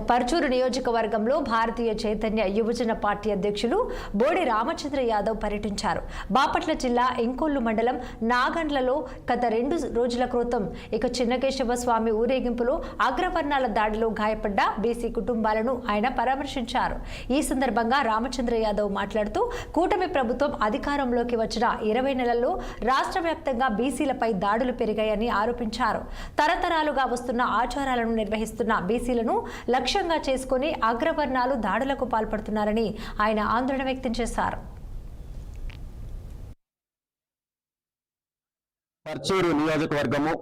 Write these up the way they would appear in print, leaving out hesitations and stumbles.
పర్చూరు నియోజకవర్గంలో భారతీయ చైతన్య యువజన పార్టీ అధ్యక్షులు బోడి రామచంద్ర యాదవ్ పర్యటించారు. బాపట్ల జిల్లా ఇంకొల్లు మండలం నాగండ్లలో గత 2 రోజుల క్రితం చిన్నకేశవ స్వామి ఊరేగింపులో అగ్రవర్ణాల దాడిలో గాయపడ్డ బీసీ కుటుంబాలను ఆయన పరామర్శించారు. ఈ సందర్భంగా రామచంద్ర యాదవ్ మాట్లాడుతూ కూటమి ప్రభుత్వం అధికారంలోకి వచ్చిన 20 నెలల్లో రాష్ట్ర వ్యాప్తంగా బీసీలపై దాడులు పెరిగాయని ఆరోపించారు. తరతరాలుగా వస్తున్న ఆచారాలను నిర్వహిస్తున్న బీసీలను లక్ష్యంగా చేసుకుని అగ్రవర్ణాలు దాడులకు పాల్పడుతున్నారని ఆయన ఆందోళన వ్యక్తం చేశారు. పర్చూరు నియోజకవర్గము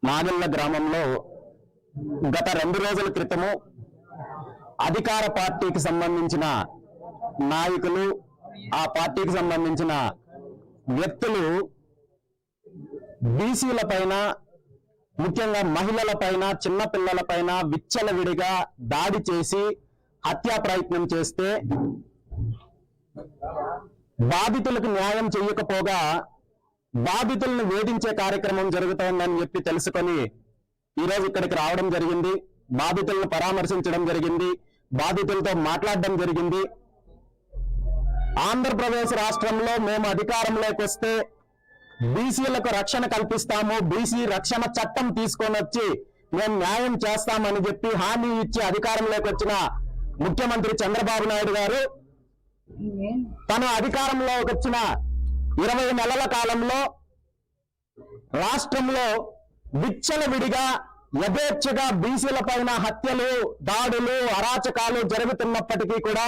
నాగల్ల గ్రామంలో గత 2 రోజుల క్రితము అధికార పార్టీకి సంబంధించిన నాయకులు, ఆ పార్టీకి సంబంధించిన వ్యక్తులు బీసీల పైన, ముఖ్యంగా మహిళల పైన, చిన్నపిల్లల పైన విచ్చలవిడిగా దాడి చేసి హత్యా ప్రయత్నం చేస్తే బాధితులకు న్యాయం చేయకపోగా బాధితులను వేధించే కార్యక్రమం జరుగుతోందని చెప్పి తెలుసుకొని ఈరోజు ఇక్కడికి రావడం జరిగింది. బాధితులను పరామర్శించడం జరిగింది, బాధితులతో మాట్లాడడం జరిగింది. ఆంధ్రప్రదేశ్ రాష్ట్రంలో మేము అధికారంలోకి వస్తే బీసీలకు రక్షణ కల్పిస్తాము, బీసీ రక్షణ చట్టం తీసుకొని వచ్చి మేము న్యాయం చేస్తామని చెప్పి హామీ ఇచ్చి అధికారంలోకి వచ్చిన ముఖ్యమంత్రి చంద్రబాబు నాయుడు గారు తను అధికారంలోకి వచ్చిన 20 నెలల కాలంలో రాష్ట్రంలో విచ్చలవిడిగా యథేచ్ఛగా బీసీల పైన హత్యలు, దాడులు, అరాచకాలు జరుగుతున్నప్పటికీ కూడా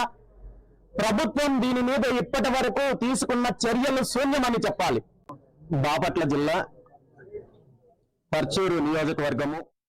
ప్రభుత్వం దీని మీద ఇప్పటి వరకు తీసుకున్న చర్యలు శూన్యమని చెప్పాలి. బాపట్ల జిల్లా పర్చూరు నియోజకవర్గము